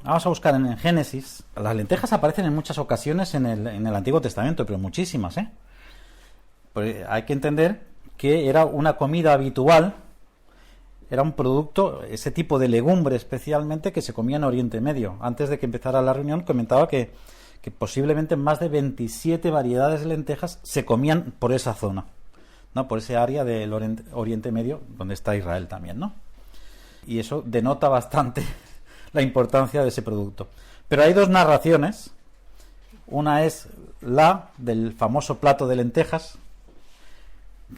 Vamos a buscar en Génesis. Las lentejas aparecen en muchas ocasiones en el Antiguo Testamento, pero muchísimas, ¿eh? Pues hay que entender que era una comida habitual, era un producto, ese tipo de legumbre especialmente, que se comía en Oriente Medio. Antes de que empezara la reunión comentaba que posiblemente más de 27 variedades de lentejas se comían por esa zona, ¿no? Por ese área del Oriente Medio, donde está Israel también, ¿no? Y eso denota bastante la importancia de ese producto. Pero hay dos narraciones. Una es la del famoso plato de lentejas,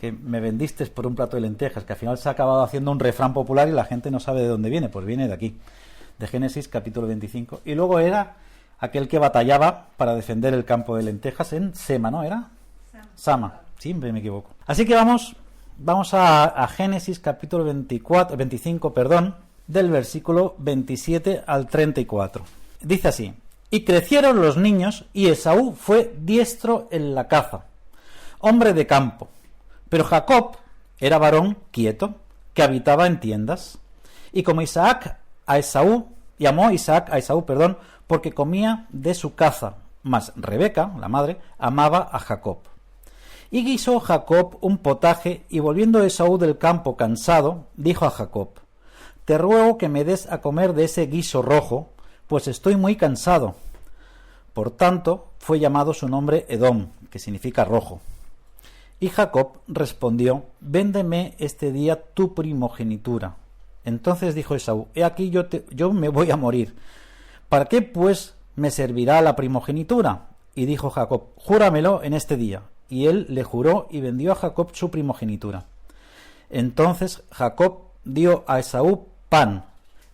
que me vendiste por un plato de lentejas, que al final se ha acabado haciendo un refrán popular y la gente no sabe de dónde viene. Pues viene de aquí, de Génesis capítulo 25. Y luego era aquel que batallaba para defender el campo de lentejas en Sema, ¿no? ¿Era? Sama, siempre me equivoco. Así que vamos a Génesis capítulo 25, del versículo 27 al 34. Dice así: y crecieron los niños, y Esaú fue diestro en la caza, hombre de campo, pero Jacob era varón quieto, que habitaba en tiendas. Y como llamó Isaac a Esaú, porque comía de su caza, mas Rebeca, la madre, amaba a Jacob. Y guisó Jacob un potaje, y volviendo Esaú del campo cansado, dijo a Jacob: te ruego que me des a comer de ese guiso rojo, pues estoy muy cansado. Por tanto, fue llamado su nombre Edom, que significa rojo. Y Jacob respondió: véndeme este día tu primogenitura. Entonces dijo Esaú: he aquí yo me voy a morir. ¿Para qué pues me servirá la primogenitura? Y dijo Jacob: júramelo en este día. Y él le juró y vendió a Jacob su primogenitura. Entonces Jacob dio a Esaú pan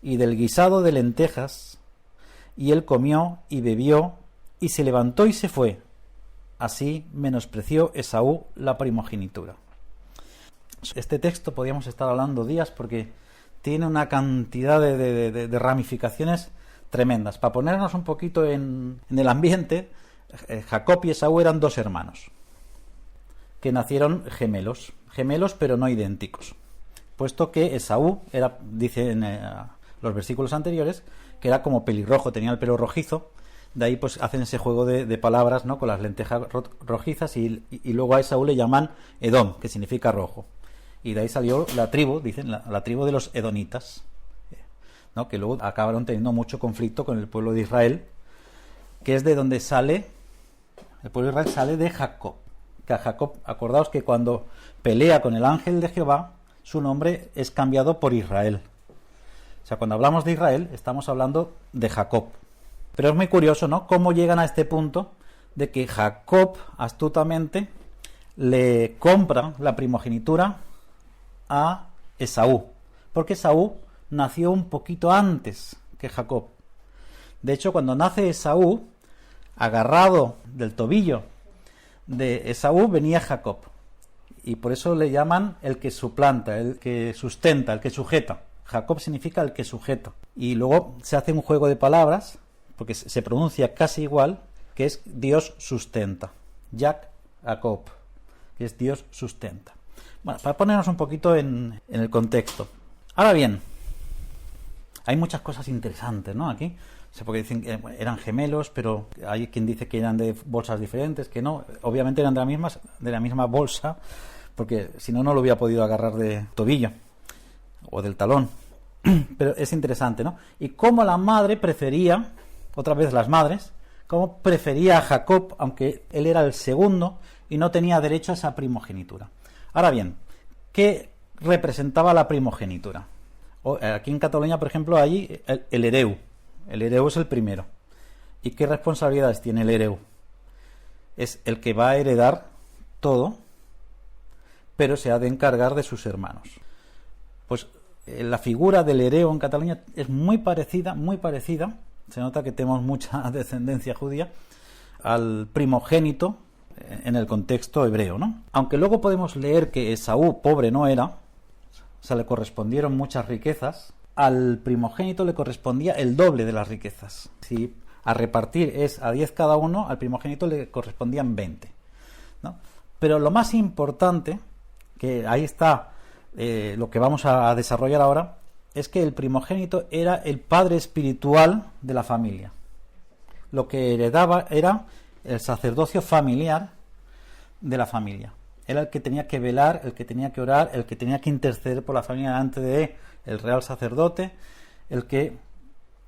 y del guisado de lentejas, y él comió y bebió, y se levantó y se fue. Así menospreció Esaú la primogenitura. Este texto podríamos estar hablando días porque tiene una cantidad de ramificaciones tremendas. Para ponernos un poquito en el ambiente, Jacob y Esaú eran dos hermanos que nacieron gemelos pero no idénticos, puesto que Esaú era, dice en los versículos anteriores, que era como pelirrojo, tenía el pelo rojizo. De ahí pues hacen ese juego de palabras, ¿no?, con las lentejas rojizas, y luego a Esaú le llaman Edom, que significa rojo. Y de ahí salió la tribu, dicen, la tribu de los edonitas, ¿no?, que luego acabaron teniendo mucho conflicto con el pueblo de Israel, que es de donde sale, el pueblo de Israel sale de Jacob. Que a Jacob, acordaos que cuando pelea con el ángel de Jehová, su nombre es cambiado por Israel. O sea, cuando hablamos de Israel, estamos hablando de Jacob. Pero es muy curioso, ¿no?, cómo llegan a este punto de que Jacob astutamente le compra la primogenitura a Esaú, porque Esaú nació un poquito antes que Jacob. De hecho, cuando nace Esaú, agarrado del tobillo de Esaú venía Jacob, y por eso le llaman el que suplanta, el que sustenta, el que sujeta. Jacob significa el que sujeta. Y luego se hace un juego de palabras, porque se pronuncia casi igual, que es Dios sustenta. Jacob, que es Dios sustenta. Bueno, para ponernos un poquito en el contexto. Ahora bien, hay muchas cosas interesantes, ¿no?, aquí. O sea, porque dicen que eran gemelos, pero hay quien dice que eran de bolsas diferentes, que no. Obviamente eran de la misma bolsa, porque si no, no lo hubiera podido agarrar de tobillo o del talón. Pero es interesante, ¿no? Y cómo la madre prefería, otra vez las madres, cómo prefería a Jacob, aunque él era el segundo y no tenía derecho a esa primogenitura. Ahora bien, ¿qué representaba la primogenitura? Aquí en Cataluña, por ejemplo, hay el hereu. El hereu es el primero. ¿Y qué responsabilidades tiene el hereu? Es el que va a heredar todo, pero se ha de encargar de sus hermanos. Pues la figura del hereu en Cataluña es muy parecida, se nota que tenemos mucha descendencia judía, al primogénito en el contexto hebreo, ¿no? Aunque luego podemos leer que Esaú pobre no era, o sea, le correspondieron muchas riquezas, al primogénito le correspondía el doble de las riquezas. Si a repartir es a 10 cada uno, al primogénito le correspondían 20, ¿no? Pero lo más importante, que ahí está lo que vamos a desarrollar ahora, es que el primogénito era el padre espiritual de la familia. Lo que heredaba era el sacerdocio familiar de la familia. Era el que tenía que velar, el que tenía que orar, el que tenía que interceder por la familia delante de el real sacerdote, el que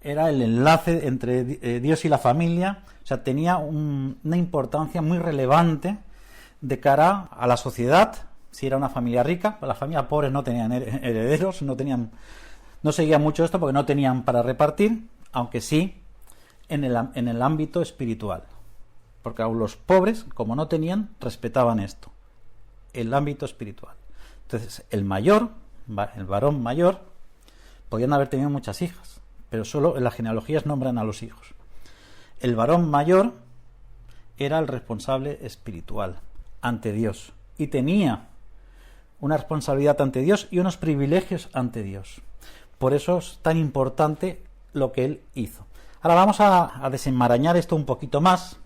era el enlace entre Dios y la familia. O sea, tenía una importancia muy relevante de cara a la sociedad. Si era una familia rica, las familias pobres no tenían herederos, no seguían mucho esto porque no tenían para repartir, aunque sí en el ámbito espiritual, porque aún los pobres, como no tenían, respetaban esto, el ámbito espiritual. Entonces, el varón mayor, podían haber tenido muchas hijas, pero solo en las genealogías nombran a los hijos. El varón mayor era el responsable espiritual ante Dios y tenía una responsabilidad ante Dios y unos privilegios ante Dios. Por eso es tan importante lo que él hizo. Ahora vamos a desenmarañar esto un poquito más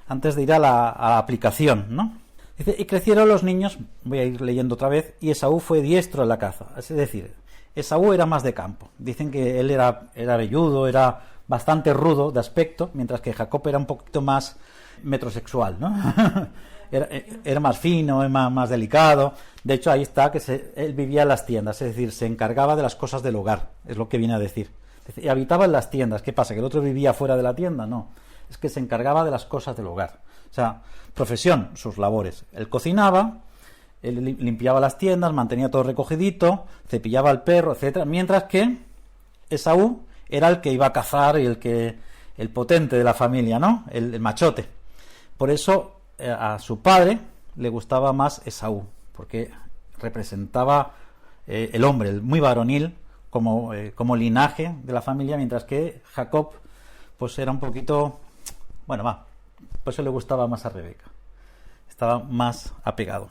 antes de ir a la aplicación, ¿no? Dice, y crecieron los niños, voy a ir leyendo otra vez, y Esaú fue diestro en la caza. Es decir, Esaú era más de campo. Dicen que él era velludo, era bastante rudo de aspecto, mientras que Jacob era un poquito más metrosexual, ¿no? Era más fino, más delicado. De hecho, ahí está que él vivía en las tiendas, es decir, se encargaba de las cosas del hogar, es lo que viene a decir. Y habitaba en las tiendas. ¿Qué pasa? ¿Que el otro vivía fuera de la tienda? No, es que se encargaba de las cosas del hogar. O sea, profesión, sus labores. Él cocinaba, él limpiaba las tiendas, mantenía todo recogidito, cepillaba al perro, etcétera, mientras que Esaú era el que iba a cazar y el potente de la familia, ¿no? El machote. Por eso a su padre le gustaba más Esaú, porque representaba el hombre, el muy varonil, como linaje de la familia, mientras que Jacob pues era un poquito, por eso le gustaba más a Rebeca, estaba más apegado.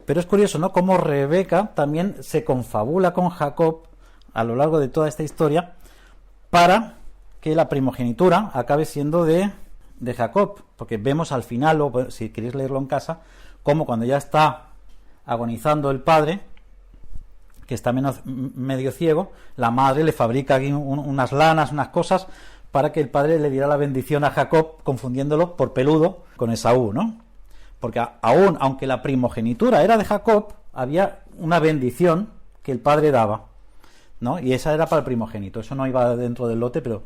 Pero es curioso, ¿no?, cómo Rebeca también se confabula con Jacob a lo largo de toda esta historia para que la primogenitura acabe siendo de Jacob, porque vemos al final, o si queréis leerlo en casa, cómo cuando ya está agonizando el padre, que está medio ciego, la madre le fabrica aquí unas lanas, unas cosas, para que el padre le diera la bendición a Jacob, confundiéndolo por peludo con Esaú, ¿no? Porque aunque la primogenitura era de Jacob, había una bendición que el padre daba, ¿no? Y esa era para el primogénito. Eso no iba dentro del lote, pero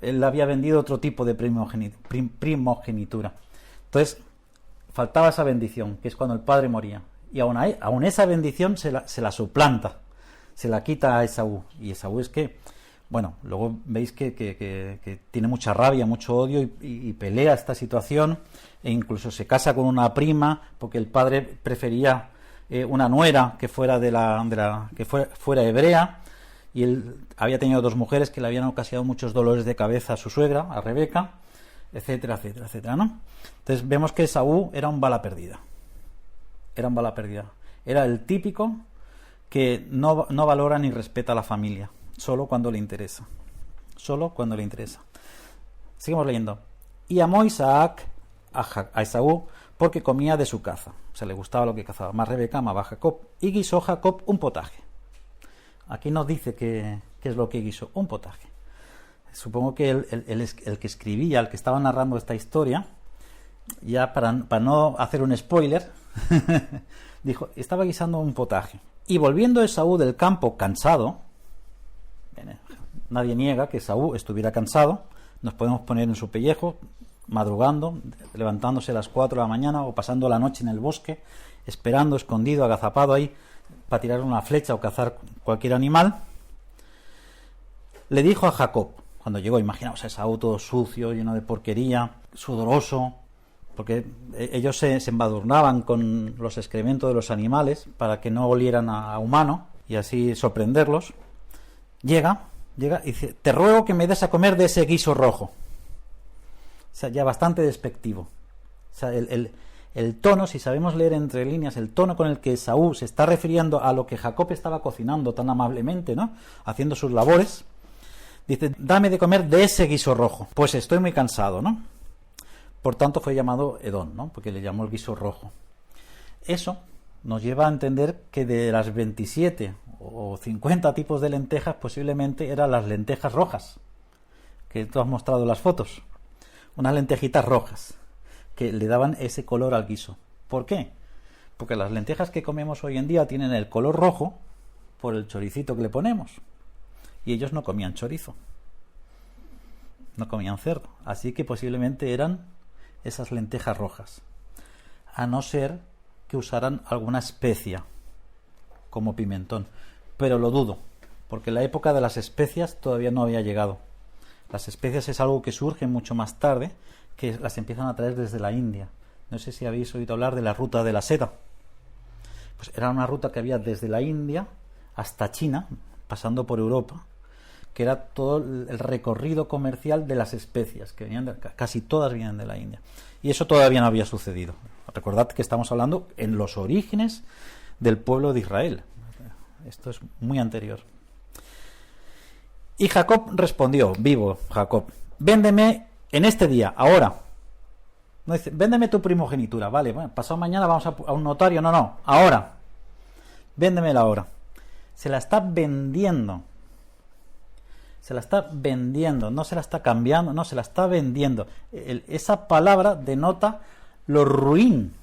él había vendido otro tipo de primogenitura. Entonces, faltaba esa bendición, que es cuando el padre moría. Y aún esa bendición se la suplanta, se la quita a Esaú. Y Esaú es que, luego veis que tiene mucha rabia, mucho odio y pelea esta situación, e incluso se casa con una prima, porque el padre prefería una nuera que fuera fuera hebrea, y él había tenido dos mujeres que le habían ocasionado muchos dolores de cabeza a su suegra, a Rebeca, etcétera, etcétera, etcétera, ¿no? Entonces vemos que Esaú era un bala perdida. Era el típico que no valora ni respeta a la familia, solo cuando le interesa. Seguimos leyendo. Y amó Isaac a Esaú porque comía de su caza, o sea, le gustaba lo que cazaba. Más Rebeca amaba a Jacob, y guisó Jacob un potaje. Aquí nos dice qué es lo que guisó, un potaje. Supongo que el que escribía, el que estaba narrando esta historia, ya para no hacer un spoiler, dijo, estaba guisando un potaje. Y volviendo Esaú del campo cansado, nadie niega que Esaú estuviera cansado, nos podemos poner en su pellejo, madrugando, levantándose a las 4 de la mañana o pasando la noche en el bosque, esperando, escondido, agazapado ahí, para tirar una flecha o cazar cualquier animal. Le dijo a Jacob, cuando llegó, imaginaos a Esaú todo sucio, lleno de porquería, sudoroso, porque ellos se embadurnaban con los excrementos de los animales para que no olieran a humano y así sorprenderlos. Llega y dice, te ruego que me des a comer de ese guiso rojo. O sea, ya bastante despectivo. O sea, el tono, si sabemos leer entre líneas, el tono con el que Esaú se está refiriendo a lo que Jacob estaba cocinando tan amablemente, ¿no?, haciendo sus labores, dice, dame de comer de ese guiso rojo, pues estoy muy cansado, ¿no? Por tanto fue llamado Edom, ¿no?, porque le llamó el guiso rojo. Eso nos lleva a entender que de las 27 o 50 tipos de lentejas, posiblemente eran las lentejas rojas, que tú has mostrado las fotos. Unas lentejitas rojas, que le daban ese color al guiso. ¿Por qué? Porque las lentejas que comemos hoy en día tienen el color rojo por el choricito que le ponemos. Y ellos no comían chorizo, no comían cerdo. Así que posiblemente eran esas lentejas rojas. A no ser que usaran alguna especia, como pimentón. Pero lo dudo, porque la época de las especias todavía no había llegado. Las especias es algo que surge mucho más tarde, que las empiezan a traer desde la India. No sé si habéis oído hablar de la ruta de la seda. Pues era una ruta que había desde la India hasta China, pasando por Europa, que era todo el recorrido comercial de las especias, que venían casi todas vienen de la India. Y eso todavía no había sucedido. Recordad que estamos hablando en los orígenes del pueblo de Israel. Esto es muy anterior. Y Jacob respondió, vivo Jacob, véndeme en este día, ahora. No dice, véndeme tu primogenitura, vale, bueno, pasado mañana vamos a un notario, no, ahora. Véndemela ahora. Se la está vendiendo. Se la está vendiendo, no se la está cambiando, no, se la está vendiendo. Esa palabra denota lo ruin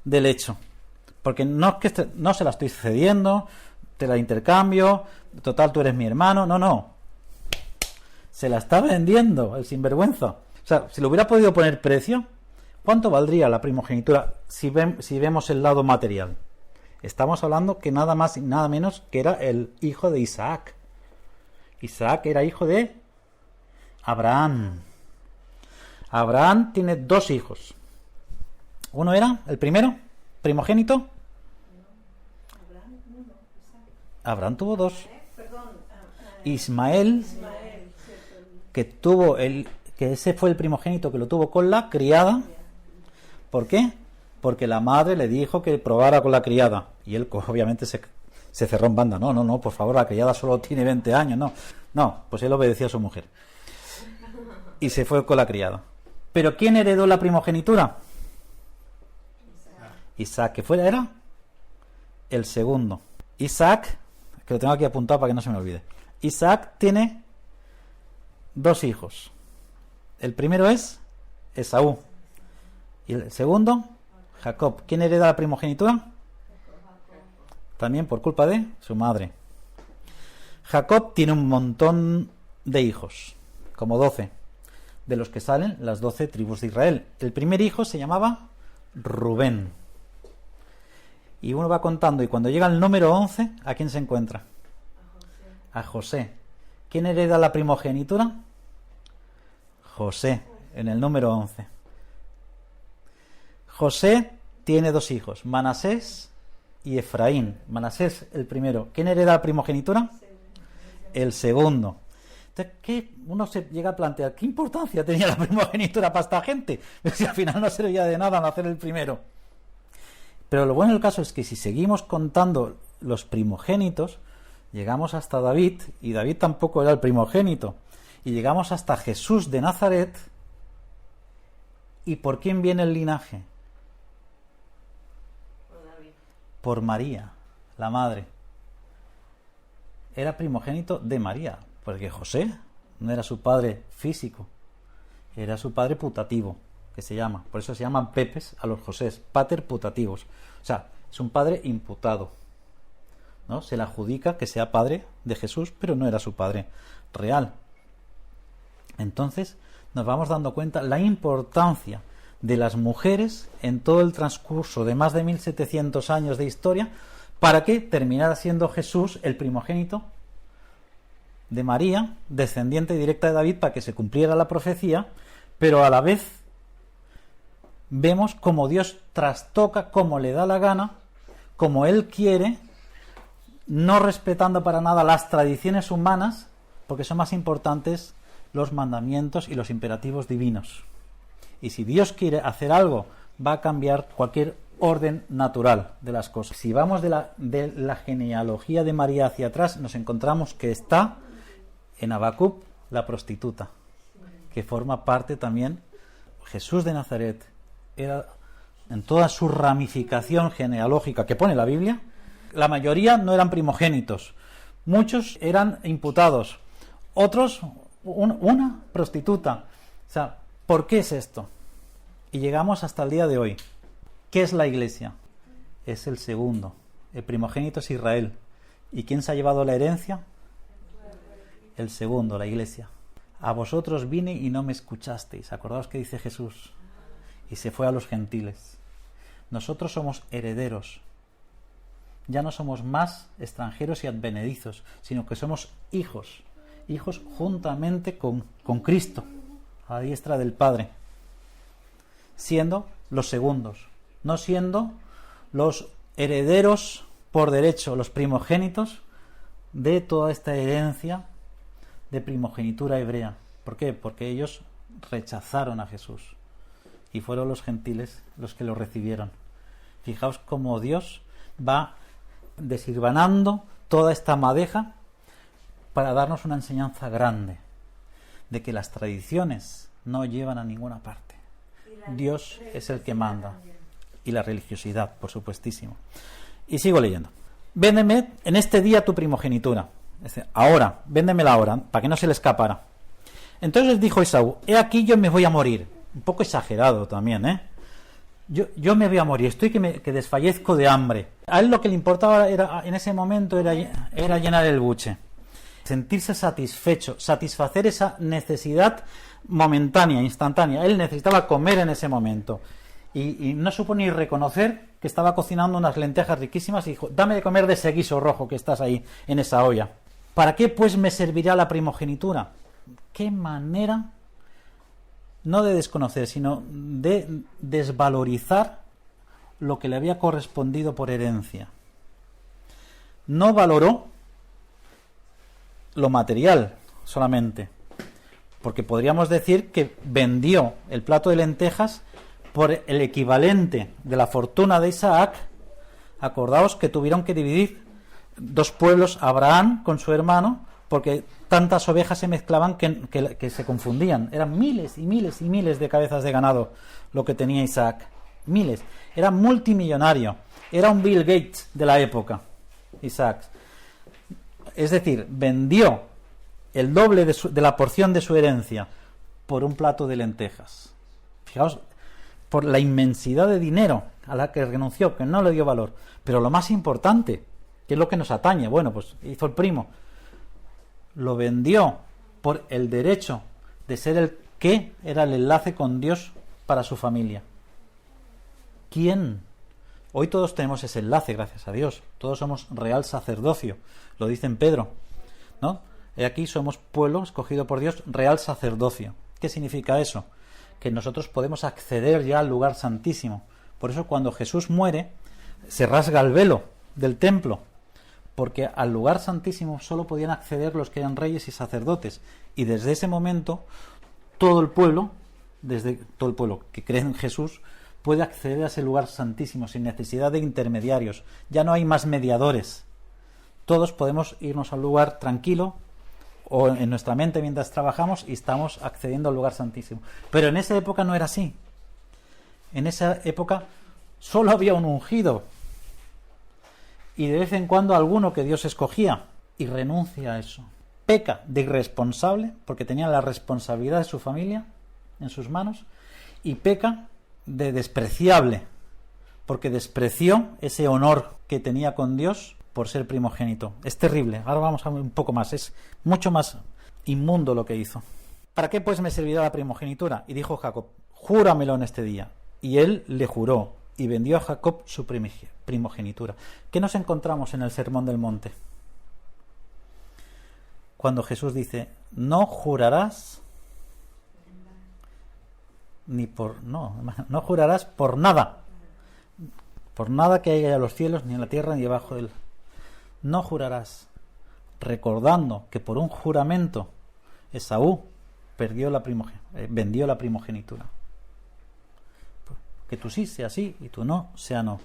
del hecho. Porque no es que no se la estoy cediendo, te la intercambio, total tú eres mi hermano, no. Se la está vendiendo el sinvergüenza. O sea, si le hubiera podido poner precio, ¿cuánto valdría la primogenitura si vemos el lado material? Estamos hablando que nada más y nada menos que era el hijo de Isaac. Isaac era hijo de Abraham. Abraham tiene 2 hijos. Uno era, el primero, primogénito. Abraham tuvo 2. Ismael, que ese fue el primogénito que lo tuvo con la criada. ¿Por qué? Porque la madre le dijo que probara con la criada. Y él obviamente se cerró en banda. No, por favor, la criada solo tiene 20 años. No, pues él obedecía a su mujer. Y se fue con la criada. ¿Pero quién heredó la primogenitura? Isaac, que era el segundo. Isaac, que lo tengo aquí apuntado para que no se me olvide. Isaac tiene 2 hijos. El primero es Esaú. Y el segundo, Jacob. ¿Quién hereda la primogenitura? También por culpa de su madre. Jacob tiene un montón de hijos, como 12, de los que salen las 12 tribus de Israel. El primer hijo se llamaba Rubén. Y uno va contando, y cuando llega al número 11, ¿a quién se encuentra? A José. ¿Quién hereda la primogenitura? José, en el número 11. José tiene 2 hijos, Manasés y Efraín. Manasés, el primero. ¿Quién hereda la primogenitura? El segundo. Entonces, ¿qué? Uno se llega a plantear, ¿qué importancia tenía la primogenitura para esta gente? Si al final no servía de nada nacer el primero. Pero lo bueno del caso es que si seguimos contando los primogénitos, llegamos hasta David, y David tampoco era el primogénito, y llegamos hasta Jesús de Nazaret. ¿Y por quién viene el linaje? Por María, la madre. Era primogénito de María, porque José no era su padre físico, era su padre putativo, que se llama, por eso se llaman Pepes a los Josés, pater putativos, o sea, es un padre imputado, ¿no? Se le adjudica que sea padre de Jesús, pero no era su padre real. Entonces nos vamos dando cuenta la importancia de las mujeres en todo el transcurso de más de 1700 años de historia, para que terminara siendo Jesús el primogénito de María, descendiente directa de David, para que se cumpliera la profecía, pero a la vez vemos cómo Dios trastoca como le da la gana, como Él quiere, no respetando para nada las tradiciones humanas, porque son más importantes los mandamientos y los imperativos divinos. Y si Dios quiere hacer algo, va a cambiar cualquier orden natural de las cosas. Si vamos de la genealogía de María hacia atrás, nos encontramos que está en Habacuc la prostituta, que forma parte también. Jesús de Nazaret era, en toda su ramificación genealógica que pone la Biblia, la mayoría no eran primogénitos, Muchos eran imputados, otros una prostituta. O sea, ¿por qué es esto? Y llegamos hasta el día de hoy. ¿Qué es la Iglesia? Es el segundo. El primogénito es Israel. ¿Y quién se ha llevado la herencia? El segundo, la Iglesia. A vosotros vine y no me escuchasteis. Acordaos que dice Jesús. Y se fue a los gentiles. Nosotros somos herederos. Ya no somos más extranjeros y advenedizos, sino que somos hijos. Hijos juntamente con Cristo, a la diestra del Padre. Siendo los segundos. No siendo los herederos por derecho, los primogénitos de toda esta herencia de primogenitura hebrea. ¿Por qué? Porque ellos rechazaron a Jesús y fueron los gentiles los que lo recibieron. Fijaos cómo Dios va deshilvanando toda esta madeja para darnos una enseñanza grande de que las tradiciones no llevan a ninguna parte. Dios es el que manda. Y la religiosidad, por supuestísimo. Y sigo leyendo. Véndeme en este día tu primogenitura. Ahora, véndemela ahora, para que no se le escapara. Entonces dijo Esaú, he aquí yo me voy a morir. Un poco exagerado también, ¿eh? Yo me voy a morir, estoy que desfallezco de hambre. A él lo que le importaba en ese momento era llenar el buche. Sentirse satisfecho, satisfacer esa necesidad momentánea, instantánea. Él necesitaba comer en ese momento. Y no supo ni reconocer que estaba cocinando unas lentejas riquísimas y dijo, dame de comer de ese guiso rojo que estás ahí en esa olla. ¿Para qué pues me servirá la primogenitura? ¿Qué manera, no de desconocer, sino de desvalorizar lo que le había correspondido por herencia? No valoró lo material solamente, porque podríamos decir que vendió el plato de lentejas por el equivalente de la fortuna de Isaac. Acordaos que tuvieron que dividir dos pueblos, Abraham con su hermano, porque tantas ovejas se mezclaban que se confundían. Eran miles y miles y miles de cabezas de ganado lo que tenía Isaac. Miles. Era multimillonario. Era un Bill Gates de la época, Isaac. Es decir, vendió el doble de la porción de su herencia por un plato de lentejas. Fijaos, por la inmensidad de dinero a la que renunció, que no le dio valor. Pero lo más importante, que es lo que nos atañe, bueno, pues hizo el primo, lo vendió por el derecho de ser el que era el enlace con Dios para su familia. ¿Quién? Hoy todos tenemos ese enlace, gracias a Dios. Todos somos real sacerdocio, lo dice en Pedro, ¿no? Y aquí somos pueblo escogido por Dios, real sacerdocio. ¿Qué significa eso? Que nosotros podemos acceder ya al lugar santísimo. Por eso cuando Jesús muere, se rasga el velo del templo, porque al lugar santísimo solo podían acceder los que eran reyes y sacerdotes, y desde ese momento todo el pueblo que cree en Jesús puede acceder a ese lugar santísimo sin necesidad de intermediarios. Ya no hay más mediadores. Todos podemos irnos al lugar tranquilo o en nuestra mente mientras trabajamos y estamos accediendo al lugar santísimo. Pero en esa época no era así. En esa época solo había un ungido y de vez en cuando alguno que Dios escogía, y renuncia a eso. Peca de irresponsable porque tenía la responsabilidad de su familia en sus manos, y peca de despreciable porque despreció ese honor que tenía con Dios por ser primogénito. Es terrible. Ahora vamos a ver un poco más. Es mucho más inmundo lo que hizo. ¿Para qué pues me servirá la primogenitura? Y dijo Jacob, júramelo en este día. Y él le juró y vendió a Jacob su primogenitura. ¿Qué nos encontramos en el Sermón del Monte? Cuando Jesús dice, no jurarás no jurarás por nada que haya en los cielos, ni en la tierra, ni debajo del... No jurarás, recordando que por un juramento Esaú vendió la primogenitura. Que tú sí sea sí y tú no sea no.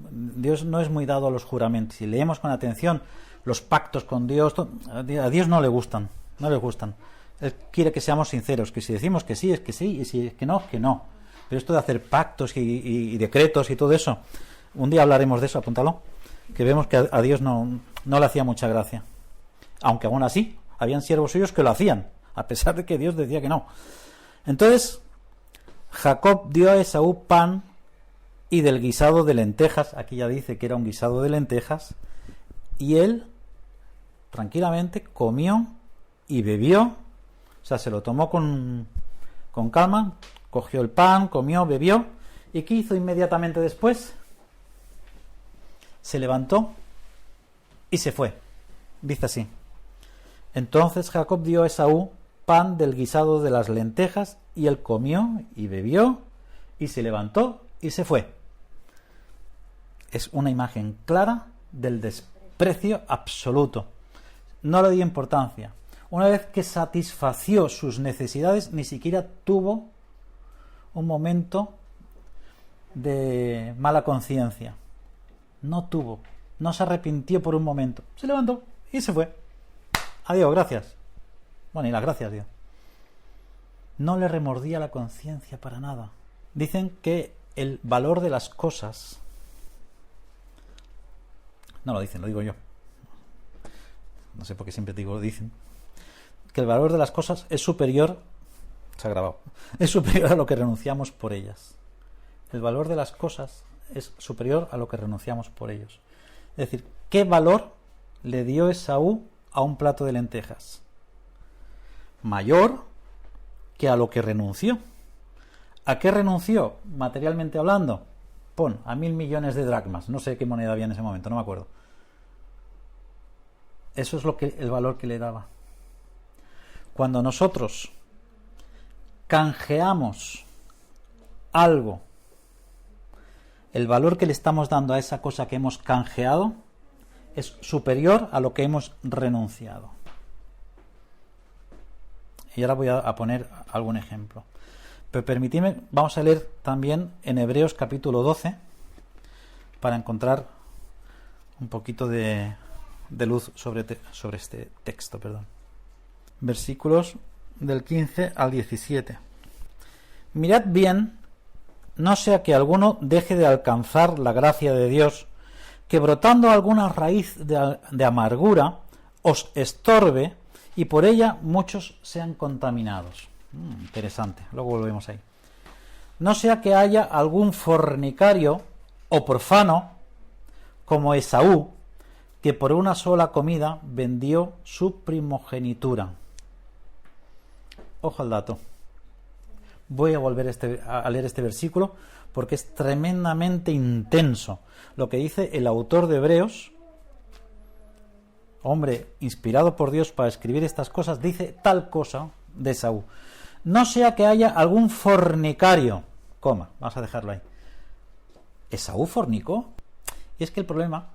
Dios no es muy dado a los juramentos. Si leemos con atención los pactos con Dios, a Dios no le gustan. Él quiere que seamos sinceros, que si decimos que sí, es que sí, y si es que no, que no. Pero esto de hacer pactos y decretos y todo eso, un día hablaremos de eso, apúntalo. que vemos que a Dios no le hacía mucha gracia. Aunque aún así, habían siervos suyos que lo hacían, a pesar de que Dios decía que no. Entonces, Jacob dio a Esaú pan y del guisado de lentejas, aquí ya dice que era un guisado de lentejas, y él tranquilamente comió y bebió, o sea, se lo tomó con calma, cogió el pan, comió, bebió, ¿y qué hizo inmediatamente después? Se levantó y se fue. Dice así: entonces Jacob dio a Esaú pan del guisado de las lentejas, y él comió y bebió, y se levantó y se fue. Es una imagen clara del desprecio absoluto. No le dio importancia. Una vez que satisfació sus necesidades, ni siquiera tuvo un momento de mala conciencia. No se arrepintió por un momento. Se levantó y se fue. Adiós, gracias. Bueno, y las gracias, Dios. No le remordía la conciencia para nada. Dicen que el valor de las cosas... No lo dicen, lo digo yo. No sé por qué siempre digo lo dicen. Que el valor de las cosas es superior... Se ha grabado. Es superior a lo que renunciamos por ellas. El valor de las cosas es superior a lo que renunciamos por ellos. Es decir, ¿qué valor le dio Esaú a un plato de lentejas? Mayor que a lo que renunció. ¿A qué renunció? Materialmente hablando, pon a 1.000 millones de dracmas. No sé qué moneda había en ese momento, no me acuerdo. Eso es el valor que le daba. Cuando nosotros canjeamos algo, el valor que le estamos dando a esa cosa que hemos canjeado es superior a lo que hemos renunciado. Y ahora voy a poner algún ejemplo. Pero permitidme, vamos a leer también en Hebreos capítulo 12 para encontrar un poquito de luz sobre este texto. Versículos del 15 al 17. Mirad bien, no sea que alguno deje de alcanzar la gracia de Dios, que brotando alguna raíz de amargura os estorbe, y por ella muchos sean contaminados. Interesante, luego volvemos ahí. No sea que haya algún fornicario o profano, como Esaú, que por una sola comida vendió su primogenitura. Ojo al dato. Voy a volver a leer este versículo porque es tremendamente intenso. Lo que dice el autor de Hebreos, hombre inspirado por Dios para escribir estas cosas, dice tal cosa de Esaú. No sea que haya algún fornicario, vamos a dejarlo ahí. ¿Esaú fornicó? Y es que el problema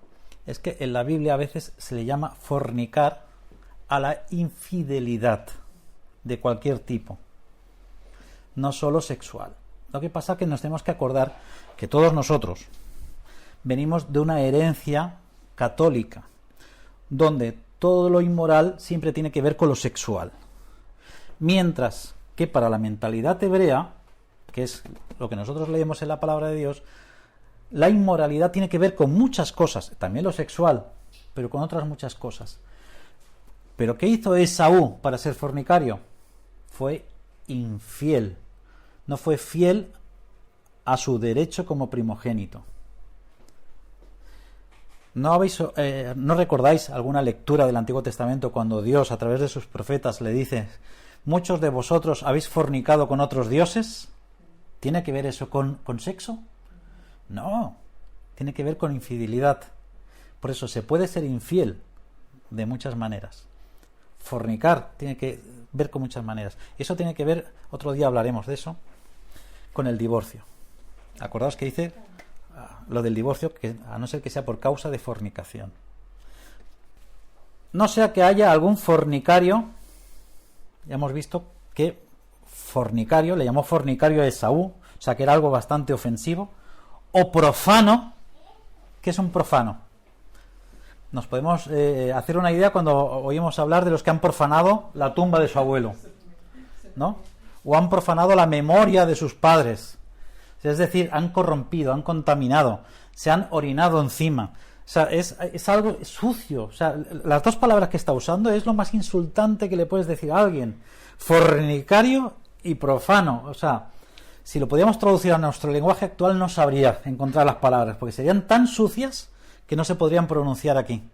es que en la Biblia a veces se le llama fornicar a la infidelidad de cualquier tipo, no solo sexual. Lo que pasa es que nos tenemos que acordar que todos nosotros venimos de una herencia católica, donde todo lo inmoral siempre tiene que ver con lo sexual. Mientras que para la mentalidad hebrea, que es lo que nosotros leemos en la palabra de Dios, la inmoralidad tiene que ver con muchas cosas, también lo sexual, pero con otras muchas cosas. ¿Pero qué hizo Esaú para ser fornicario? Fue infiel. No fue fiel a su derecho como primogénito. ¿No recordáis alguna lectura del Antiguo Testamento cuando Dios, a través de sus profetas, le dice: muchos de vosotros habéis fornicado con otros dioses? ¿Tiene que ver eso con sexo? No, tiene que ver con infidelidad. Por eso se puede ser infiel de muchas maneras. Fornicar tiene que ver con muchas maneras. Eso tiene que ver, otro día hablaremos de eso, con el divorcio. Acordaos que dice lo del divorcio, que a no ser que sea por causa de fornicación. No sea que haya algún fornicario, ya hemos visto que fornicario, le llamó fornicario a Esaú, o sea que era algo bastante ofensivo, o profano. ¿Qué es un profano? Nos podemos hacer una idea cuando oímos hablar de los que han profanado la tumba de su abuelo, ¿no? O han profanado la memoria de sus padres. Es decir, han corrompido, han contaminado, se han orinado encima, O sea, es algo sucio. O sea, las dos palabras que está usando es lo más insultante que le puedes decir a alguien. Fornicario y profano. O sea, si lo podíamos traducir a nuestro lenguaje actual no sabría encontrar las palabras, porque serían tan sucias que no se podrían pronunciar aquí.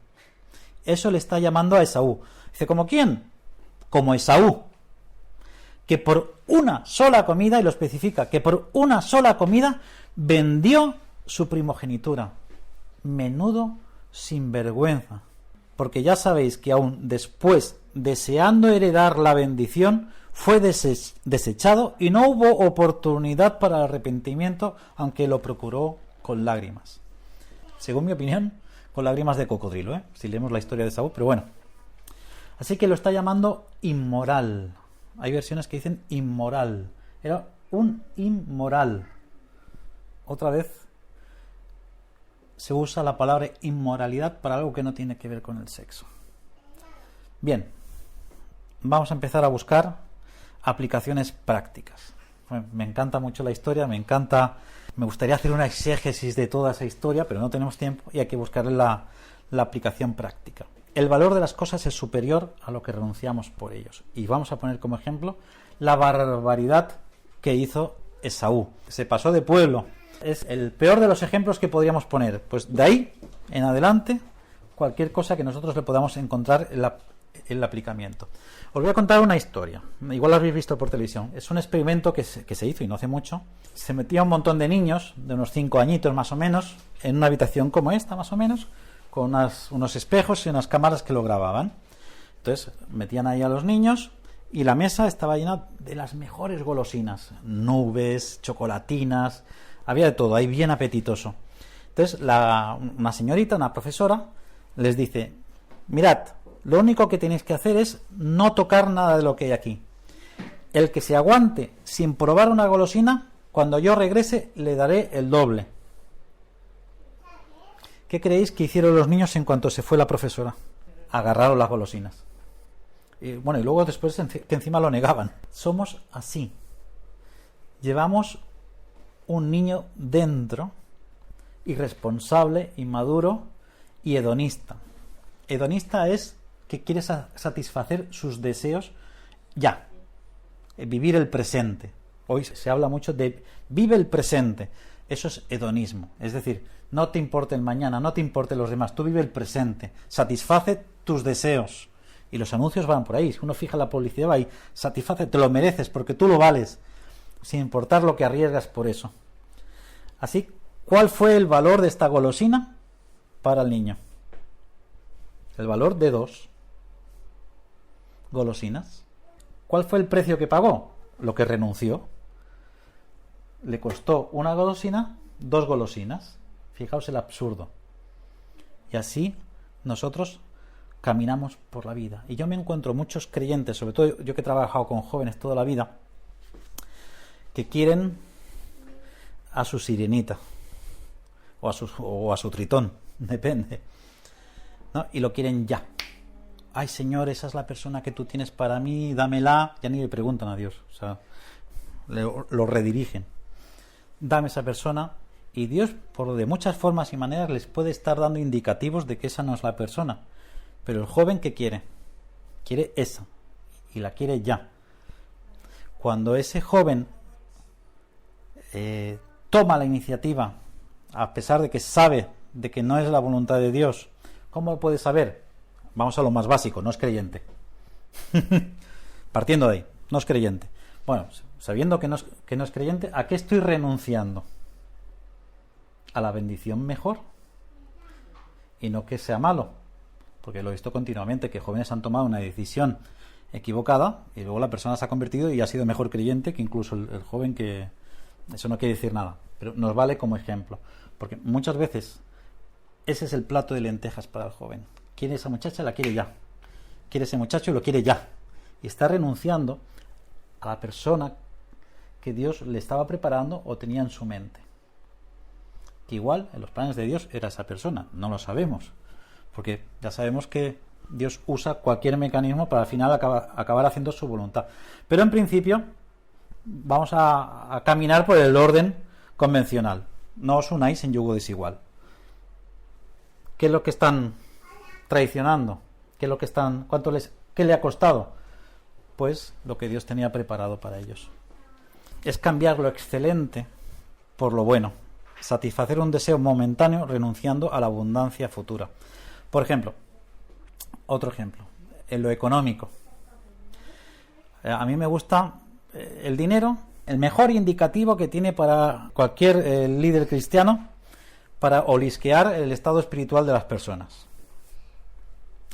Eso le está llamando a Esaú. Dice, ¿como quién? Como Esaú, que por una sola comida, y lo especifica, que por una sola comida vendió su primogenitura. Menudo sinvergüenza. Porque ya sabéis que aún después, deseando heredar la bendición, fue desechado y no hubo oportunidad para el arrepentimiento, aunque lo procuró con lágrimas. Según mi opinión, con lágrimas de cocodrilo, si leemos la historia de Esaú, pero bueno. Así que lo está llamando inmoral. Hay versiones que dicen inmoral. Era un inmoral. Otra vez se usa la palabra inmoralidad para algo que no tiene que ver con el sexo. Bien, vamos a empezar a buscar aplicaciones prácticas. Me encanta mucho la historia, me gustaría hacer una exégesis de toda esa historia, pero no tenemos tiempo y hay que buscarle la aplicación práctica. El valor de las cosas es superior a lo que renunciamos por ellos. Y vamos a poner como ejemplo la barbaridad que hizo Esaú. Se pasó de pueblo. Es el peor de los ejemplos que podríamos poner. Pues de ahí en adelante, cualquier cosa que nosotros le podamos encontrar en el aplicamiento. Os voy a contar una historia. Igual la habéis visto por televisión. Es un experimento que se hizo y no hace mucho. Se metía un montón de niños, de unos 5 añitos más o menos, en una habitación como esta más o menos, con unos espejos y unas cámaras que lo grababan. Entonces metían ahí a los niños y la mesa estaba llena de las mejores golosinas, nubes, chocolatinas, había de todo, ahí bien apetitoso. Entonces una señorita, una profesora, les dice, mirad, lo único que tenéis que hacer es no tocar nada de lo que hay aquí. El que se aguante sin probar una golosina, cuando yo regrese le daré el doble. ¿Qué creéis que hicieron los niños en cuanto se fue la profesora? Agarraron las golosinas. Y bueno, y luego después que encima lo negaban. Somos así. Llevamos un niño dentro, irresponsable, inmaduro y hedonista. Hedonista es que quiere satisfacer sus deseos ya. Vivir el presente. Hoy se habla mucho de vive el presente. Eso es hedonismo. Es decir, no te importe el mañana, no te importe los demás. Tú vive el presente. Satisface tus deseos. Y los anuncios van por ahí. Si uno fija la publicidad, va ahí. Satisface, te lo mereces porque tú lo vales. Sin importar lo que arriesgas por eso. Así, ¿cuál fue el valor de esta golosina para el niño? El valor de 2 golosinas. ¿Cuál fue el precio que pagó? Lo que renunció. Le costó una golosina, 2 golosinas. Fijaos el absurdo. Y así nosotros caminamos por la vida. Y yo me encuentro muchos creyentes, sobre todo yo que he trabajado con jóvenes toda la vida, que quieren a su sirenita o a su tritón, depende, ¿no? Y lo quieren ya. Ay, Señor, esa es la persona que tú tienes para mí, dámela. Ya ni le preguntan a Dios, o sea, lo redirigen. Dame esa persona, y Dios, por de muchas formas y maneras, les puede estar dando indicativos de que esa no es la persona. Pero el joven, ¿qué quiere? Quiere esa, y la quiere ya. Cuando ese joven toma la iniciativa, a pesar de que sabe de que no es la voluntad de Dios, ¿cómo lo puede saber? Vamos a lo más básico, no es creyente. Partiendo de ahí, no es creyente. Bueno, sabiendo que no es creyente, ¿a qué estoy renunciando? A la bendición mejor. Y no que sea malo, porque lo he visto continuamente, que jóvenes han tomado una decisión equivocada y luego la persona se ha convertido y ha sido mejor creyente que incluso el joven que... Eso no quiere decir nada, pero nos vale como ejemplo, porque muchas veces ese es el plato de lentejas para el joven. Quiere esa muchacha, la quiere ya. Quiere ese muchacho y lo quiere ya. Y está renunciando a la persona que Dios le estaba preparando o tenía en su mente. Que igual en los planes de Dios era esa persona, no lo sabemos, porque ya sabemos que Dios usa cualquier mecanismo para al final acabar haciendo su voluntad. Pero en principio vamos a caminar por el orden convencional. No os unáis en yugo desigual. ¿Qué es lo que están traicionando? ¿Qué es lo que qué le ha costado? Pues lo que Dios tenía preparado para ellos. Es cambiar lo excelente por lo bueno, satisfacer un deseo momentáneo renunciando a la abundancia futura. Por ejemplo, otro ejemplo, en lo económico. A mí me gusta el dinero, el mejor indicativo que tiene para cualquier líder cristiano para olisquear el estado espiritual de las personas.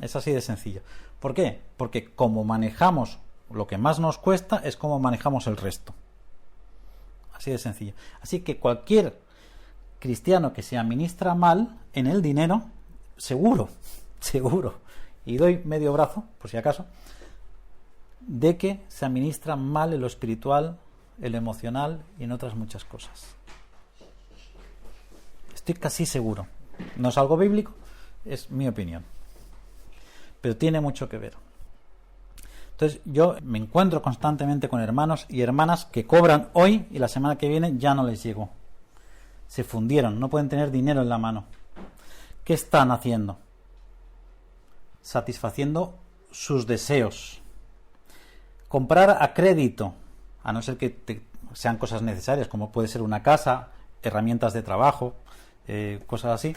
Es así de sencillo. ¿Por qué? Porque como manejamos lo que más nos cuesta es como manejamos el resto. Así de sencillo. Así que cualquier cristiano que se administra mal en el dinero, seguro, y doy medio brazo, por si acaso, de que se administra mal en lo espiritual, en lo emocional y en otras muchas cosas. Estoy casi seguro. No es algo bíblico, es mi opinión. Pero tiene mucho que ver. Entonces yo me encuentro constantemente con hermanos y hermanas que cobran hoy y la semana que viene ya no les llegó. Se fundieron, no pueden tener dinero en la mano. ¿Qué están haciendo? Satisfaciendo sus deseos. Comprar a crédito, a no ser que sean cosas necesarias, como puede ser una casa, herramientas de trabajo, cosas así.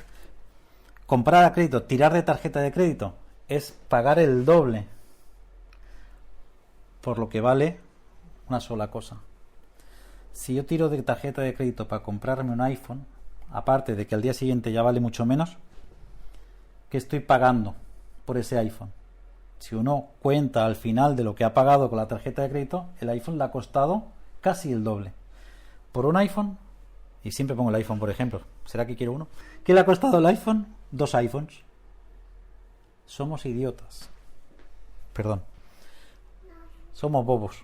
Comprar a crédito, tirar de tarjeta de crédito, es pagar el doble por lo que vale una sola cosa. Si yo tiro de tarjeta de crédito para comprarme un iPhone, aparte de que al día siguiente ya vale mucho menos, ¿qué estoy pagando por ese iPhone? Si uno cuenta al final de lo que ha pagado con la tarjeta de crédito, el iPhone le ha costado casi el doble. Por un iPhone, y siempre pongo el iPhone por ejemplo, ¿será que quiero uno? ¿Qué le ha costado el iPhone? 2 iPhones. Somos idiotas. Perdón. Somos bobos.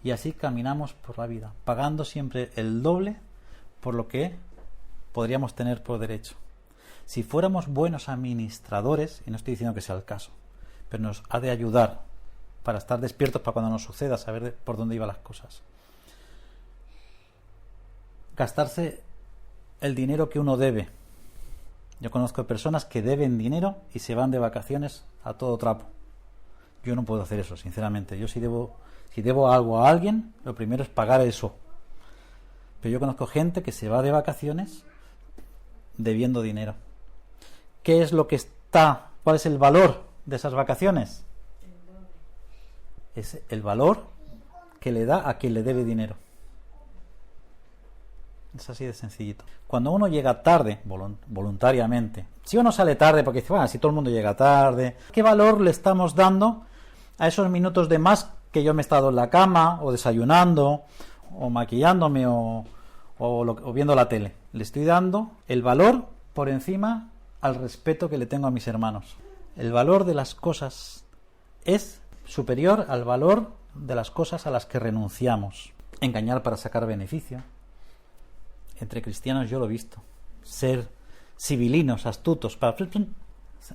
Y así caminamos por la vida, pagando siempre el doble por lo que podríamos tener por derecho. Si fuéramos buenos administradores, y no estoy diciendo que sea el caso, pero nos ha de ayudar para estar despiertos para cuando nos suceda, saber por dónde iban las cosas. Gastarse el dinero que uno debe. Yo conozco personas que deben dinero y se van de vacaciones a todo trapo. Yo no puedo hacer eso, sinceramente. Yo si debo algo a alguien, lo primero es pagar eso. Pero yo conozco gente que se va de vacaciones debiendo dinero. ¿Qué es lo que está? ¿Cuál es el valor de esas vacaciones? Es el valor que le da a quien le debe dinero. Es así de sencillito. Cuando uno llega tarde, voluntariamente, si uno sale tarde porque dice, bueno, si todo el mundo llega tarde, ¿qué valor le estamos dando a esos minutos de más que yo me he estado en la cama, o desayunando, o maquillándome, o viendo la tele? Le estoy dando el valor por encima al respeto que le tengo a mis hermanos. El valor de las cosas es superior al valor de las cosas a las que renunciamos. Engañar para sacar beneficio. Entre cristianos yo lo he visto. Ser civilinos, astutos, para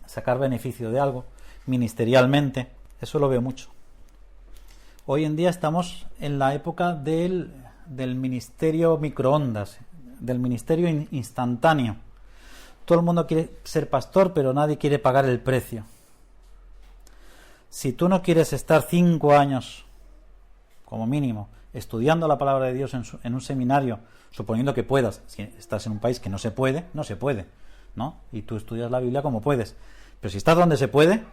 sacar beneficio de algo, ministerialmente. Eso lo veo mucho. Hoy en día estamos en la época del ministerio microondas, del ministerio instantáneo. Todo el mundo quiere ser pastor, pero nadie quiere pagar el precio. Si tú no quieres estar 5 años, como mínimo, estudiando la palabra de Dios en un seminario, suponiendo que puedas, si estás en un país que no se puede, ¿no? Y tú estudias la Biblia como puedes. Pero si estás donde se puede,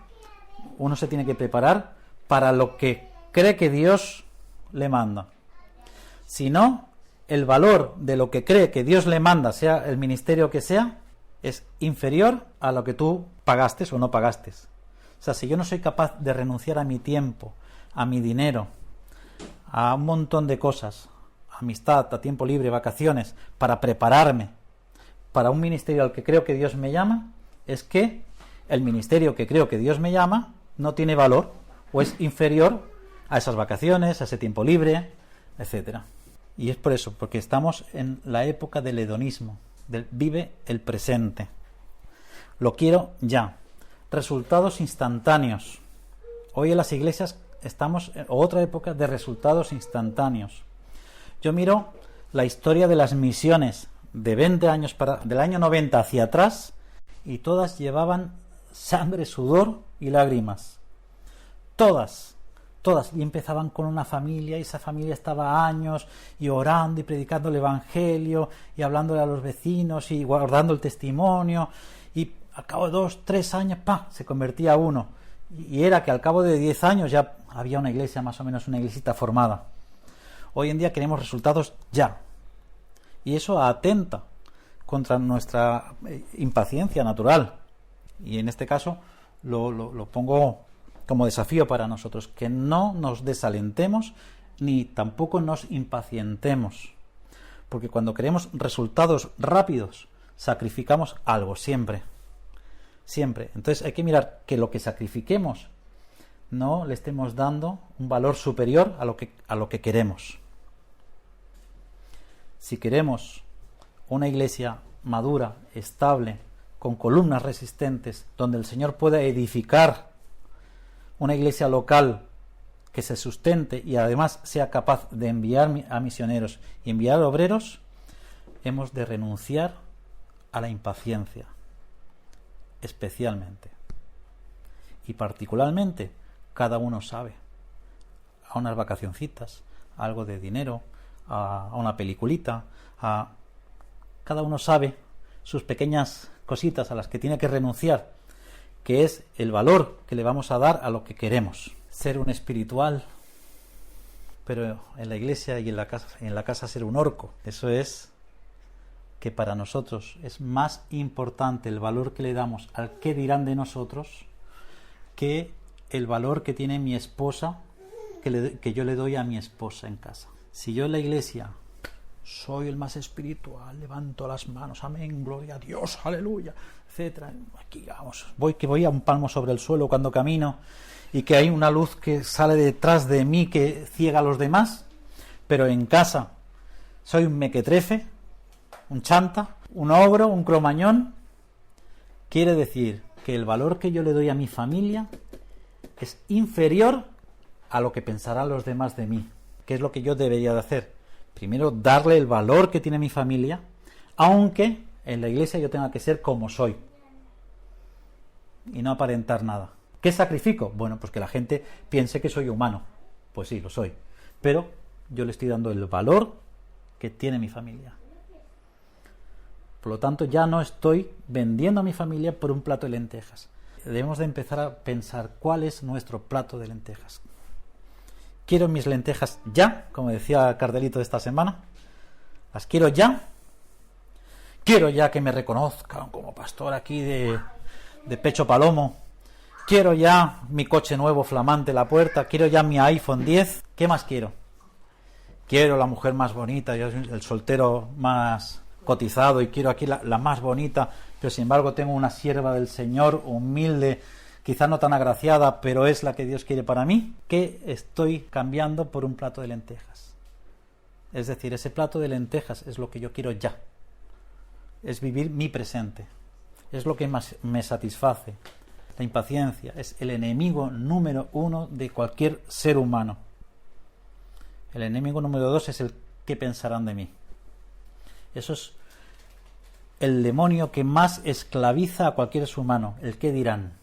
uno se tiene que preparar para lo que cree que Dios le manda. Si no, el valor de lo que cree que Dios le manda, sea el ministerio que sea, es inferior a lo que tú pagaste o no pagaste. O sea, si yo no soy capaz de renunciar a mi tiempo, a mi dinero, a un montón de cosas, amistad, a tiempo libre, vacaciones, para prepararme para un ministerio al que creo que Dios me llama, es que el ministerio que creo que Dios me llama no tiene valor o es inferior a esas vacaciones, a ese tiempo libre, etcétera. Y es por eso, porque estamos en la época del hedonismo, del vive el presente. Lo quiero ya. Resultados instantáneos. Hoy en las iglesias estamos en otra época de resultados instantáneos. Yo miro la historia de las misiones de 20 años del año 90 hacia atrás, y todas llevaban sangre, sudor y lágrimas. Todas, y empezaban con una familia, y esa familia estaba años y orando y predicando el evangelio y hablándole a los vecinos y guardando el testimonio, y al cabo de 2-3 años, se convertía uno, y era que al cabo de 10 años ya había una iglesia, más o menos una iglesita formada. Hoy en día queremos resultados ya, y eso atenta contra nuestra impaciencia natural, y en este caso lo pongo como desafío para nosotros, que no nos desalentemos ni tampoco nos impacientemos, porque cuando queremos resultados rápidos sacrificamos algo siempre. Entonces hay que mirar que lo que sacrifiquemos no le estemos dando un valor superior a lo que queremos. Si queremos una iglesia madura, estable, con columnas resistentes, donde el Señor pueda edificar una iglesia local que se sustente y además sea capaz de enviar a misioneros y enviar obreros, hemos de renunciar a la impaciencia, especialmente. Y particularmente, cada uno sabe, a unas vacacioncitas, a algo de dinero, a una peliculita, cada uno sabe sus pequeñas cositas a las que tiene que renunciar, que es el valor que le vamos a dar a lo que queremos. Ser un espiritual, pero en la iglesia y en la casa ser un orco. Eso es que para nosotros es más importante el valor que le damos al qué dirán de nosotros que el valor que tiene mi esposa, que yo le doy a mi esposa en casa. Si yo en la iglesia soy el más espiritual, levanto las manos, amén, gloria a Dios, aleluya, etcétera, aquí voy a un palmo sobre el suelo cuando camino, y que hay una luz que sale detrás de mí que ciega a los demás, pero en casa soy un mequetrefe, un chanta, un ogro, un cromañón, quiere decir que el valor que yo le doy a mi familia es inferior a lo que pensarán los demás de mí. ¿Qué es lo que yo debería de hacer? Primero, darle el valor que tiene mi familia, aunque en la iglesia yo tenga que ser como soy y no aparentar nada. ¿Qué sacrifico? Bueno, pues que la gente piense que soy humano. Pues sí, lo soy, pero yo le estoy dando el valor que tiene mi familia. Por lo tanto, ya no estoy vendiendo a mi familia por un plato de lentejas. Debemos de empezar a pensar cuál es nuestro plato de lentejas. Quiero mis lentejas ya, como decía Cardelito esta semana. Las quiero ya. Quiero ya que me reconozcan como pastor aquí de pecho palomo. Quiero ya mi coche nuevo flamante en la puerta. Quiero ya mi iPhone 10. ¿Qué más quiero? Quiero la mujer más bonita, yo el soltero más cotizado, y quiero aquí la más bonita, pero sin embargo tengo una sierva del Señor, humilde, quizá no tan agraciada, pero es la que Dios quiere para mí. ¿Qué estoy cambiando por un plato de lentejas? Es decir, ese plato de lentejas es lo que yo quiero ya. Es vivir mi presente. Es lo que más me satisface. La impaciencia es el enemigo número 1 de cualquier ser humano. El enemigo número 2 es el qué pensarán de mí. Eso es el demonio que más esclaviza a cualquier ser humano, el qué dirán.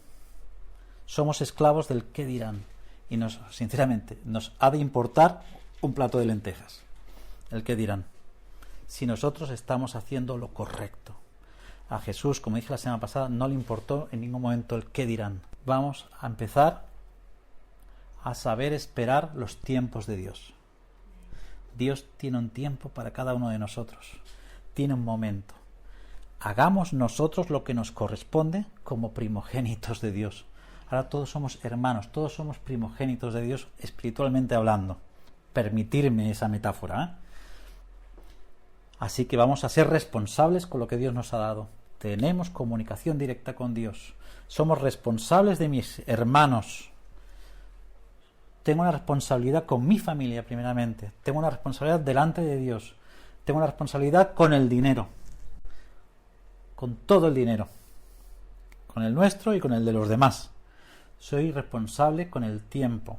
Somos esclavos del qué dirán, y sinceramente nos ha de importar un plato de lentejas, el qué dirán, si nosotros estamos haciendo lo correcto. A Jesús, como dije la semana pasada, no le importó en ningún momento el qué dirán. Vamos a empezar a saber esperar los tiempos de Dios. Dios tiene un tiempo para cada uno de nosotros, tiene un momento. Hagamos nosotros lo que nos corresponde como primogénitos de Dios. Ahora todos somos hermanos, todos somos primogénitos de Dios, espiritualmente hablando. Permitirme esa metáfora, Así que vamos a ser responsables con lo que Dios nos ha dado. Tenemos comunicación directa con Dios. Somos responsables de mis hermanos. Tengo una responsabilidad con mi familia primeramente. Tengo una responsabilidad delante de Dios. Tengo una responsabilidad con el dinero. Con todo el dinero. Con el nuestro y con el de los demás. Soy responsable con el tiempo.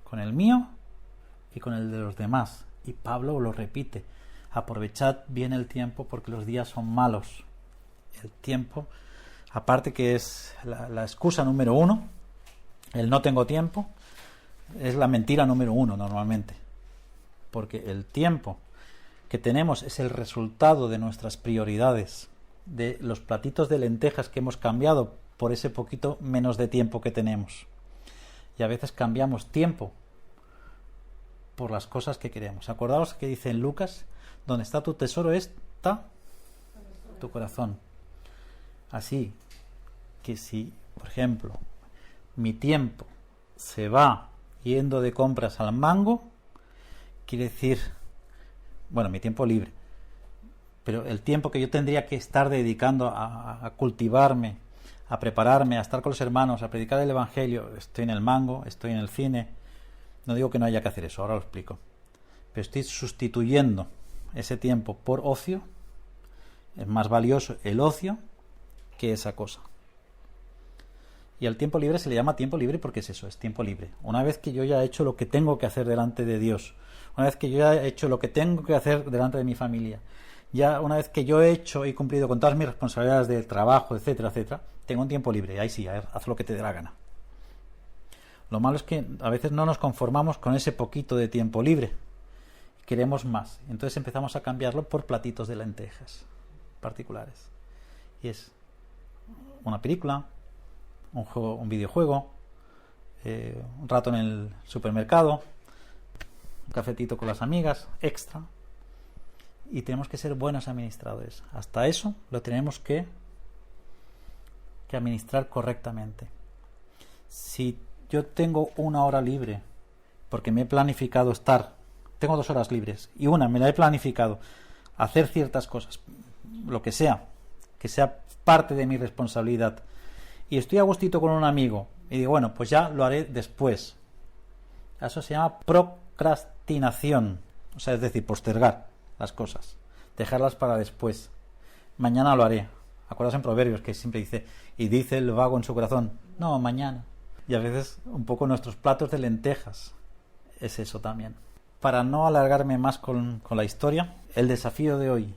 Con el mío y con el de los demás. Y Pablo lo repite. aprovechad bien el tiempo porque los días son malos. El tiempo, aparte que es la excusa número 1, el no tengo tiempo, es la mentira número 1 normalmente, porque el tiempo que tenemos es el resultado de nuestras prioridades, de los platitos de lentejas que hemos cambiado por ese poquito menos de tiempo que tenemos. Y a veces cambiamos tiempo por las cosas que queremos. Acordaos que dice en Lucas, donde está tu tesoro está tu corazón. Así que si, por ejemplo, mi tiempo se va yendo de compras al Mango, quiere decir, bueno, mi tiempo libre, pero el tiempo que yo tendría que estar dedicando a cultivarme, a prepararme, a estar con los hermanos, a predicar el Evangelio, estoy en el Mango, estoy en el cine. No digo que no haya que hacer eso, ahora lo explico, pero estoy sustituyendo ese tiempo por ocio. Es más valioso el ocio que esa cosa. Y al tiempo libre se le llama tiempo libre porque es eso, es tiempo libre. Una vez que yo ya he hecho lo que tengo que hacer delante de Dios, una vez que yo ya he hecho lo que tengo que hacer delante de mi familia, ya una vez que yo he hecho y cumplido con todas mis responsabilidades del trabajo, etcétera, etcétera, tengo un tiempo libre. Ahí sí, haz lo que te dé la gana. Lo malo es que a veces no nos conformamos con ese poquito de tiempo libre. Queremos más. Entonces empezamos a cambiarlo por platitos de lentejas particulares. Y es una película, un juego, un videojuego, un rato en el supermercado, un cafetito con las amigas, extra. Y tenemos que ser buenos administradores. Hasta eso lo tenemos que administrar correctamente. Si yo tengo 1 hora libre porque me he planificado tengo 2 horas libres y una me la he planificado hacer ciertas cosas, lo que sea parte de mi responsabilidad, y estoy a gustito con un amigo y digo, bueno, pues ya lo haré después. Eso se llama procrastinación, o sea, es decir, postergar las cosas, dejarlas para después. Mañana lo haré. ¿Acuerdas en Proverbios que siempre dice, y dice el vago en su corazón, no, mañana? Y a veces un poco nuestros platos de lentejas es eso también. Para no alargarme más con la historia, el desafío de hoy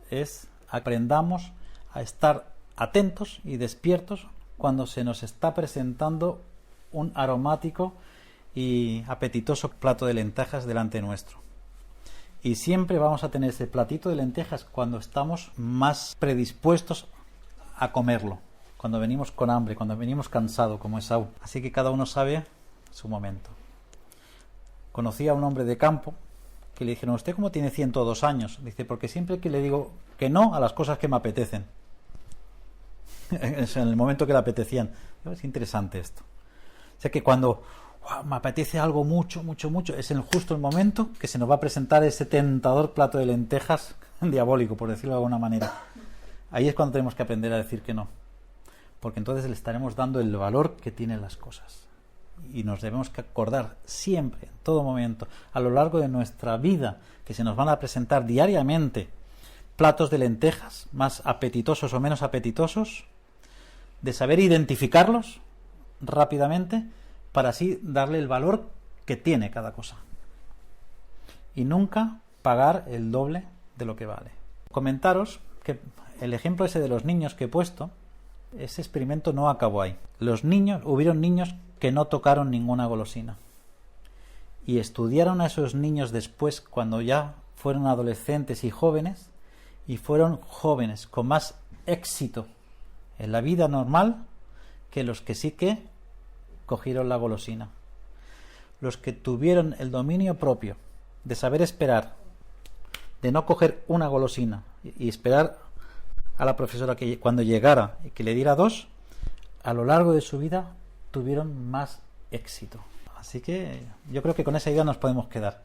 es aprendamos a estar atentos y despiertos cuando se nos está presentando un aromático y apetitoso plato de lentejas delante nuestro. Y siempre vamos a tener ese platito de lentejas cuando estamos más predispuestos a comerlo, cuando venimos con hambre, cuando venimos cansados como Esaú. Así que cada uno sabe su momento. Conocí a un hombre de campo que le dijeron, ¿usted cómo tiene 102 años? Dice, porque siempre que le digo que no a las cosas que me apetecen. Es en el momento que le apetecían. Es interesante esto. O sea que cuando me apetece algo mucho, es justo el momento que se nos va a presentar ese tentador plato de lentejas diabólico, por decirlo de alguna manera. Ahí es cuando tenemos que aprender a decir que no, porque entonces le estaremos dando el valor que tienen las cosas. Y nos debemos que acordar siempre, en todo momento, a lo largo de nuestra vida, que se nos van a presentar diariamente platos de lentejas, más apetitosos o menos apetitosos, de saber identificarlos rápidamente para así darle el valor que tiene cada cosa. Y nunca pagar el doble de lo que vale. Comentaros que el ejemplo ese de los niños que he puesto, ese experimento no acabó ahí. Hubieron niños que no tocaron ninguna golosina. Y estudiaron a esos niños después, cuando ya fueron adolescentes y jóvenes, y fueron jóvenes con más éxito en la vida normal que los que sí que cogieron la golosina. Los que tuvieron el dominio propio de saber esperar, de no coger una golosina y esperar a la profesora que cuando llegara y que le diera 2, a lo largo de su vida tuvieron más éxito. Así que yo creo que con esa idea nos podemos quedar.